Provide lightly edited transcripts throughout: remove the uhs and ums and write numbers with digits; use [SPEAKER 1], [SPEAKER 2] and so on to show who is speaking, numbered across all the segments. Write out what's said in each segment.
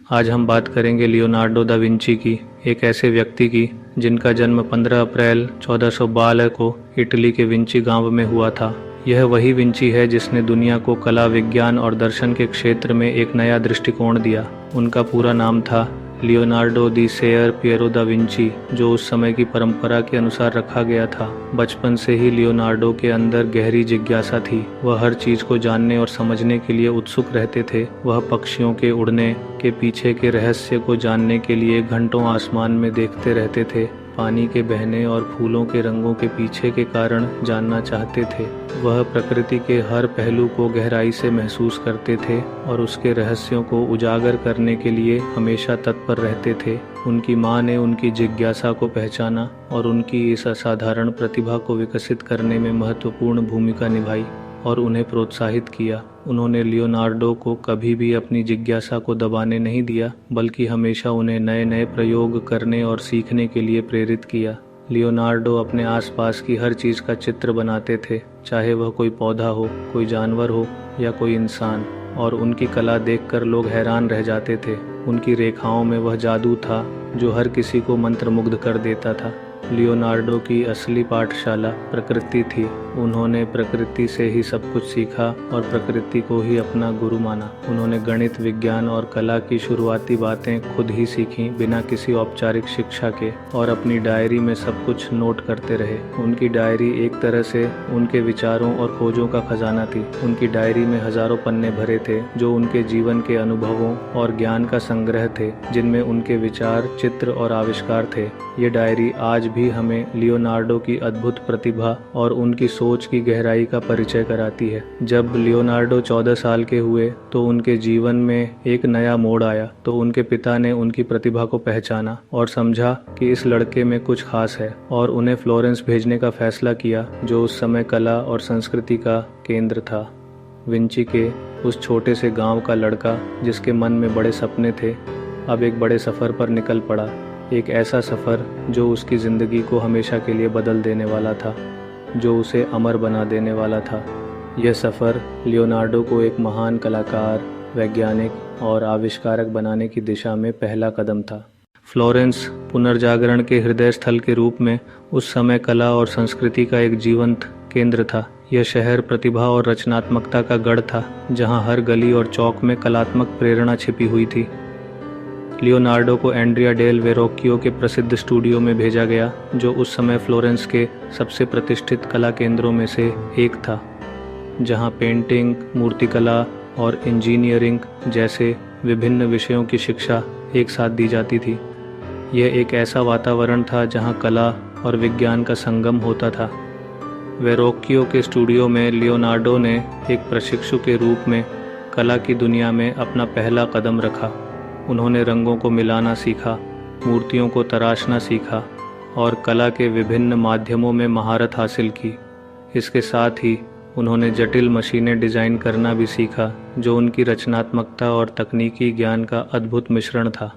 [SPEAKER 1] आज हम बात करेंगे लियोनार्डो दा विंची की, एक ऐसे व्यक्ति की जिनका जन्म 15 अप्रैल 1412 को इटली के विंची गांव में हुआ था। यह वही विंची है जिसने दुनिया को कला, विज्ञान और दर्शन के क्षेत्र में एक नया दृष्टिकोण दिया। उनका पूरा नाम था लियोनार्डो दी सेयर पियरो दा विंची, जो उस समय की परंपरा के अनुसार रखा गया था। बचपन से ही लियोनार्डो के अंदर गहरी जिज्ञासा थी। वह हर चीज को जानने और समझने के लिए उत्सुक रहते थे। वह पक्षियों के उड़ने के पीछे के रहस्य को जानने के लिए घंटों आसमान में देखते रहते थे। पानी के बहने और फूलों के रंगों के पीछे के कारण जानना चाहते थे। वह प्रकृति के हर पहलू को गहराई से महसूस करते थे और उसके रहस्यों को उजागर करने के लिए हमेशा तत्पर रहते थे। उनकी माँ ने उनकी जिज्ञासा को पहचाना और उनकी इस असाधारण प्रतिभा को विकसित करने में महत्वपूर्ण भूमिका निभाई और उन्हें प्रोत्साहित किया। उन्होंने लियोनार्डो को कभी भी अपनी जिज्ञासा को दबाने नहीं दिया, बल्कि हमेशा उन्हें नए नए प्रयोग करने और सीखने के लिए प्रेरित किया। लियोनार्डो अपने आसपास की हर चीज़ का चित्र बनाते थे, चाहे वह कोई पौधा हो, कोई जानवर हो या कोई इंसान, और उनकी कला देखकर लोग हैरान रह जाते थे। उनकी रेखाओं में वह जादू था जो हर किसी को मंत्रमुग्ध कर देता था। लियोनार्डो की असली पाठशाला प्रकृति थी। उन्होंने प्रकृति से ही सब कुछ सीखा और प्रकृति को ही अपना गुरु माना। उन्होंने गणित, विज्ञान और कला की शुरुआती बातें खुद ही सीखीं, बिना किसी औपचारिक शिक्षा के, और अपनी डायरी में सब कुछ नोट करते रहे। उनकी डायरी एक तरह से उनके विचारों और खोजों का खजाना थी। उनकी डायरी में हजारों पन्ने भरे थे जो उनके जीवन के अनुभवों और ज्ञान का संग्रह थे, जिनमें उनके विचार, चित्र और आविष्कार थे। ये डायरी आज भी हमें लियोनार्डो की अद्भुत प्रतिभा और उनकी सोच की गहराई का परिचय कराती है। जब लियोनार्डो 14 साल के हुए तो उनके जीवन में एक नया मोड़ आया। तो उनके पिता ने उनकी प्रतिभा को पहचाना और समझा कि इस लड़के में कुछ खास है, और उन्हें फ्लोरेंस भेजने का फैसला किया, जो उस समय कला और संस्कृति का केंद्र था। विंची के उस छोटे से गांव का लड़का, जिसके मन में बड़े सपने थे, अब एक बड़े सफ़र पर निकल पड़ा। एक ऐसा सफ़र जो उसकी ज़िंदगी को हमेशा के लिए बदल देने वाला था, जो उसे अमर बना देने वाला था। यह सफ़र लियोनार्डो को एक महान कलाकार, वैज्ञानिक और आविष्कारक बनाने की दिशा में पहला कदम था। फ्लोरेंस पुनर्जागरण के हृदय स्थल के रूप में उस समय कला और संस्कृति का एक जीवंत केंद्र था। यह शहर प्रतिभा और रचनात्मकता का गढ़ था, जहाँ हर गली और चौक में कलात्मक प्रेरणा छिपी हुई थी। लियोनार्डो को एंड्रिया डेल वेरोक्कियो के प्रसिद्ध स्टूडियो में भेजा गया, जो उस समय फ्लोरेंस के सबसे प्रतिष्ठित कला केंद्रों में से एक था, जहां पेंटिंग, मूर्तिकला और इंजीनियरिंग जैसे विभिन्न विषयों की शिक्षा एक साथ दी जाती थी। यह एक ऐसा वातावरण था जहां कला और विज्ञान का संगम होता था। वेरोक्कियो के स्टूडियो में लियोनार्डो ने एक प्रशिक्षु के रूप में कला की दुनिया में अपना पहला कदम रखा। उन्होंने रंगों को मिलाना सीखा, मूर्तियों को तराशना सीखा और कला के विभिन्न माध्यमों में महारत हासिल की। इसके साथ ही उन्होंने जटिल मशीनें डिज़ाइन करना भी सीखा, जो उनकी रचनात्मकता और तकनीकी ज्ञान का अद्भुत मिश्रण था।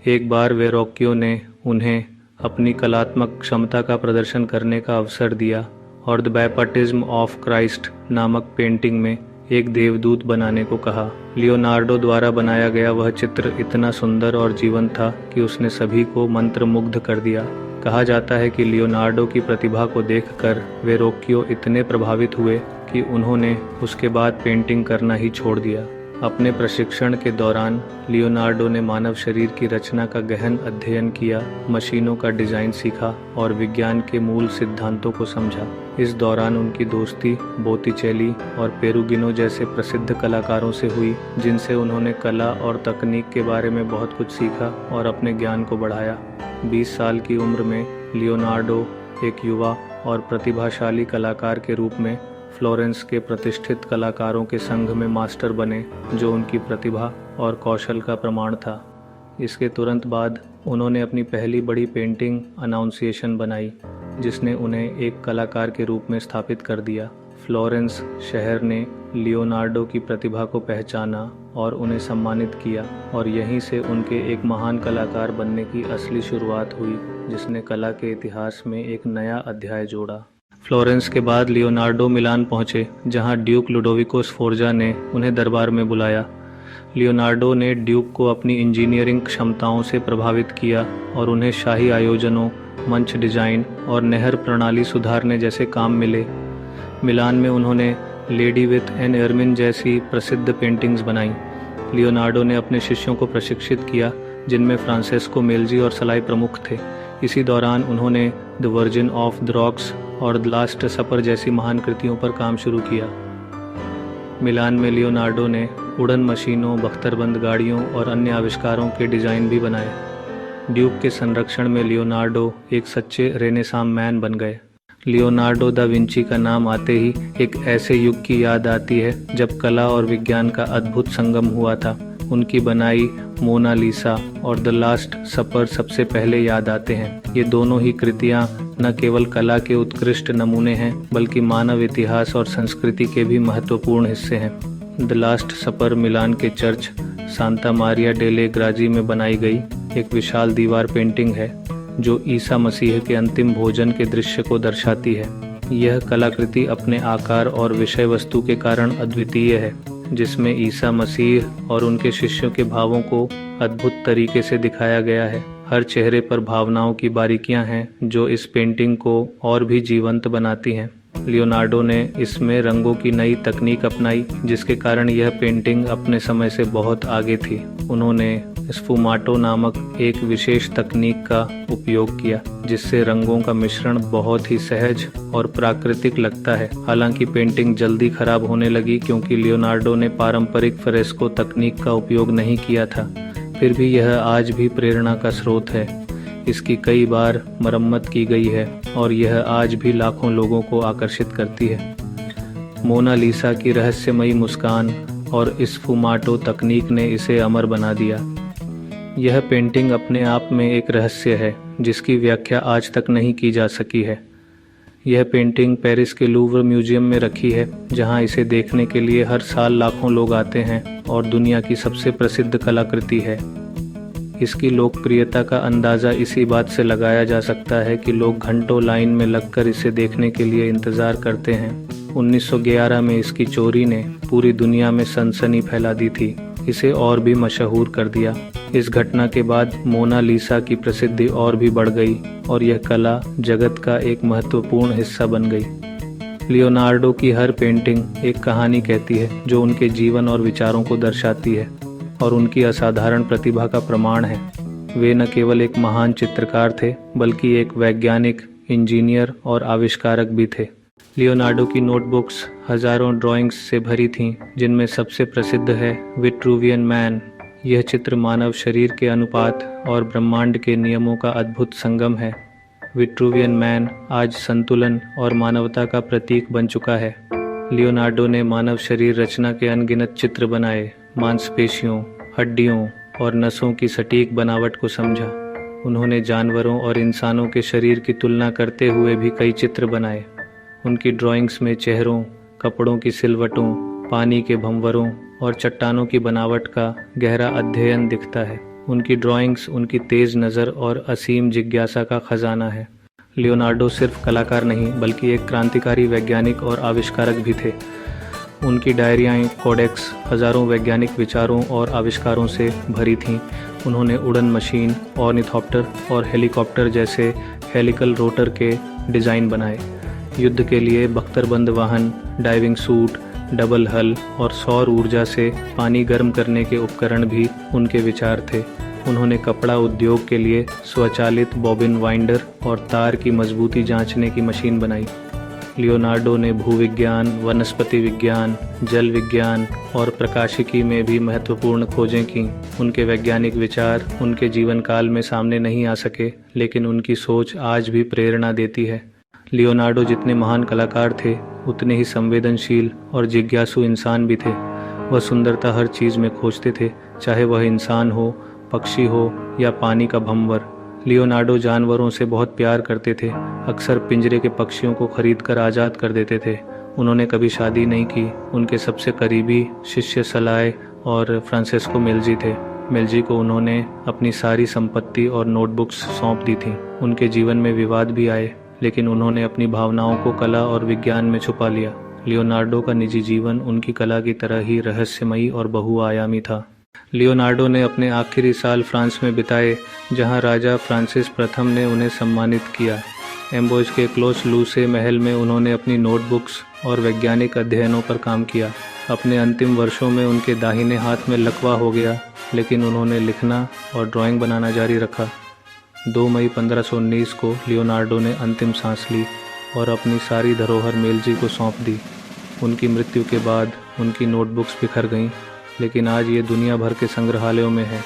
[SPEAKER 1] एक बार वेरोक्कियो ने उन्हें अपनी कलात्मक क्षमता का प्रदर्शन करने का अवसर दिया और द बैप्टिज्म ऑफ क्राइस्ट नामक पेंटिंग में एक देवदूत बनाने को कहा। लियोनार्डो द्वारा बनाया गया वह चित्र इतना सुंदर और जीवंत था कि उसने सभी को मंत्रमुग्ध कर दिया। कहा जाता है कि लियोनार्डो की प्रतिभा को देखकर वेरोक्कियो इतने प्रभावित हुए कि उन्होंने उसके बाद पेंटिंग करना ही छोड़ दिया। अपने प्रशिक्षण के दौरान लियोनार्डो ने मानव शरीर की रचना का गहन अध्ययन किया, मशीनों का डिज़ाइन सीखा और विज्ञान के मूल सिद्धांतों को समझा। इस दौरान उनकी दोस्ती बोत्तिचेली और पेरुगिनो जैसे प्रसिद्ध कलाकारों से हुई, जिनसे उन्होंने कला और तकनीक के बारे में बहुत कुछ सीखा और अपने ज्ञान को बढ़ाया। 20 साल की उम्र में लियोनार्डो एक युवा और प्रतिभाशाली कलाकार के रूप में फ्लोरेंस के प्रतिष्ठित कलाकारों के संघ में मास्टर बने, जो उनकी प्रतिभा और कौशल का प्रमाण था। इसके तुरंत बाद उन्होंने अपनी पहली बड़ी पेंटिंग अनाउंसिएशन बनाई, जिसने उन्हें एक कलाकार के रूप में स्थापित कर दिया। फ्लोरेंस शहर ने लियोनार्डो की प्रतिभा को पहचाना और उन्हें सम्मानित किया, और यहीं से उनके एक महान कलाकार बनने की असली शुरुआत हुई, जिसने कला के इतिहास में एक नया अध्याय जोड़ा। फ्लोरेंस के बाद लियोनार्डो मिलान पहुंचे, जहां ड्यूक लुडोविको स्फोर्जा ने उन्हें दरबार में बुलाया। लियोनार्डो ने ड्यूक को अपनी इंजीनियरिंग क्षमताओं से प्रभावित किया और उन्हें शाही आयोजनों, मंच डिजाइन और नहर प्रणाली सुधारने जैसे काम मिले। मिलान में उन्होंने लेडी विथ एन एरमिन जैसी प्रसिद्ध पेंटिंग्स बनाईं। लियोनार्डो ने अपने शिष्यों को प्रशिक्षित किया, जिनमें फ्रांसेस्को मेल्जी और सलाई प्रमुख थे। इसी दौरान उन्होंने the virgin of the rocks और द लास्ट सपर जैसी महान कृतियों पर काम शुरू किया। मिलान में लियोनार्डो ने उड़न मशीनों, बख्तरबंद गाड़ियों और अन्य आविष्कारों के डिज़ाइन भी बनाए। ड्यूक के संरक्षण में लियोनार्डो एक सच्चे रेनेसां मैन बन गए। लियोनार्डो दा विंची का नाम आते ही एक ऐसे युग की याद आती है जब कला और विज्ञान का अद्भुत संगम हुआ था। उनकी बनाई मोनालिसा और द लास्ट सपर सबसे पहले याद आते हैं। ये दोनों ही कृतियाँ न केवल कला के उत्कृष्ट नमूने हैं, बल्कि मानव इतिहास और संस्कृति के भी महत्वपूर्ण हिस्से हैं। द लास्ट सपर मिलान के चर्च सांता मारिया डेले ग्राजी में बनाई गई एक विशाल दीवार पेंटिंग है, जो ईसा मसीह के अंतिम भोजन के दृश्य को दर्शाती है। यह कलाकृति अपने आकार और विषय वस्तु के कारण अद्वितीय है, जिसमें ईसा मसीह और उनके शिष्यों के भावों को अद्भुत तरीके से दिखाया गया है। हर चेहरे पर भावनाओं की बारीकियां हैं जो इस पेंटिंग को और भी जीवंत बनाती हैं। लियोनार्डो ने इसमें रंगों की नई तकनीक अपनाई, जिसके कारण यह पेंटिंग अपने समय से बहुत आगे थी। उन्होंने स्फुमाटो नामक एक विशेष तकनीक का उपयोग किया, जिससे रंगों का मिश्रण बहुत ही सहज और प्राकृतिक लगता है। हालांकि पेंटिंग जल्दी खराब होने लगी क्योंकि लियोनार्डो ने पारंपरिक फ्रेस्को तकनीक का उपयोग नहीं किया था। फिर भी यह आज भी प्रेरणा का स्रोत है। इसकी कई बार मरम्मत की गई है और यह आज भी लाखों लोगों को आकर्षित करती है। मोनालिसा की रहस्यमयी मुस्कान और स्फुमाटो तकनीक ने इसे अमर बना दिया। यह पेंटिंग अपने आप में एक रहस्य है, जिसकी व्याख्या आज तक नहीं की जा सकी है। यह पेंटिंग पेरिस के लूव्र म्यूजियम में रखी है, जहां इसे देखने के लिए हर साल लाखों लोग आते हैं और दुनिया की सबसे प्रसिद्ध कलाकृति है। इसकी लोकप्रियता का अंदाज़ा इसी बात से लगाया जा सकता है कि लोग घंटों लाइन में लगकर इसे देखने के लिए इंतज़ार करते हैं। 1911 में इसकी चोरी ने पूरी दुनिया में सनसनी फैला दी थी, इसे और भी मशहूर कर दिया। इस घटना के बाद मोनालिसा की प्रसिद्धि और भी बढ़ गई और यह कला जगत का एक महत्वपूर्ण हिस्सा बन गई। लियोनार्डो की हर पेंटिंग एक कहानी कहती है, जो उनके जीवन और विचारों को दर्शाती है और उनकी असाधारण प्रतिभा का प्रमाण है। वे न केवल एक महान चित्रकार थे, बल्कि एक वैज्ञानिक, इंजीनियर और आविष्कारक भी थे। लियोनार्डो की नोटबुक्स हजारों ड्राइंग्स से भरी थीं, जिनमें सबसे प्रसिद्ध है विट्रूवियन मैन। यह चित्र मानव शरीर के अनुपात और ब्रह्मांड के नियमों का अद्भुत संगम है। विट्रूवियन मैन आज संतुलन और मानवता का प्रतीक बन चुका है। लियोनार्डो ने मानव शरीर रचना के अनगिनत चित्र बनाए, मांसपेशियों, हड्डियों और नसों की सटीक बनावट को समझा। उन्होंने जानवरों और इंसानों के शरीर की तुलना करते हुए भी कई चित्र बनाए। उनकी ड्राइंग्स में चेहरों, कपड़ों की सिलवटों, पानी के भंवरों और चट्टानों की बनावट का गहरा अध्ययन दिखता है। उनकी ड्राइंग्स उनकी तेज नज़र और असीम जिज्ञासा का खजाना है। लियोनार्डो सिर्फ कलाकार नहीं, बल्कि एक क्रांतिकारी वैज्ञानिक और आविष्कारक भी थे। उनकी डायरियाँ, कोडेक्स हजारों वैज्ञानिक विचारों और आविष्कारों से भरी थीं। उन्होंने उड़न मशीन, ऑर्निथॉप्टर और हेलीकॉप्टर जैसे हेलिकल रोटर के डिज़ाइन बनाए। युद्ध के लिए बख्तरबंद वाहन, डाइविंग सूट, डबल हल और सौर ऊर्जा से पानी गर्म करने के उपकरण भी उनके विचार थे। उन्होंने कपड़ा उद्योग के लिए स्वचालित बॉबिन वाइंडर और तार की मजबूती जांचने की मशीन बनाई। लियोनार्डो ने भूविज्ञान, वनस्पति विज्ञान, जल विज्ञान और प्रकाशिकी में भी महत्वपूर्ण खोजें की। उनके वैज्ञानिक विचार उनके जीवन काल में सामने नहीं आ सके, लेकिन उनकी सोच आज भी प्रेरणा देती है। लियोनार्डो जितने महान कलाकार थे, उतने ही संवेदनशील और जिज्ञासु इंसान भी थे। वह सुंदरता हर चीज़ में खोजते थे, चाहे वह इंसान हो, पक्षी हो या पानी का भंवर। लियोनार्डो जानवरों से बहुत प्यार करते थे, अक्सर पिंजरे के पक्षियों को खरीदकर आज़ाद कर देते थे। उन्होंने कभी शादी नहीं की। उनके सबसे करीबी शिष्य सलाय और फ्रांसेस्को मेल्जी थे। मेल्जी को उन्होंने अपनी सारी संपत्ति और नोटबुक्स सौंप दी थीं। उनके जीवन में विवाद भी आए, लेकिन उन्होंने अपनी भावनाओं को कला और विज्ञान में छुपा लिया। लियोनार्डो का निजी जीवन उनकी कला की तरह ही रहस्यमयी और बहुआयामी था। लियोनार्डो ने अपने आखिरी साल फ्रांस में बिताए, जहां राजा फ्रांसिस प्रथम ने उन्हें सम्मानित किया। एम्बोज के क्लोस लूसे महल में उन्होंने अपनी नोटबुक्स और वैज्ञानिक अध्ययनों पर काम किया। अपने अंतिम वर्षों में उनके दाहिने हाथ में लकवा हो गया, लेकिन उन्होंने लिखना और ड्राइंग बनाना जारी रखा। 2 मई 1519 को लियोनार्डो ने अंतिम सांस ली और अपनी सारी धरोहर मेलजी को सौंप दी। उनकी मृत्यु के बाद उनकी नोटबुक्स बिखर गईं, लेकिन आज ये दुनिया भर के संग्रहालयों में है।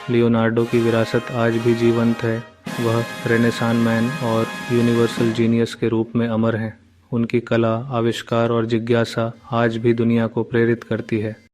[SPEAKER 1] लियोनार्डो की विरासत आज भी जीवंत है। वह रेनेसां मैन और यूनिवर्सल जीनियस के रूप में अमर हैं। उनकी कला, आविष्कार और जिज्ञासा आज भी दुनिया को प्रेरित करती है।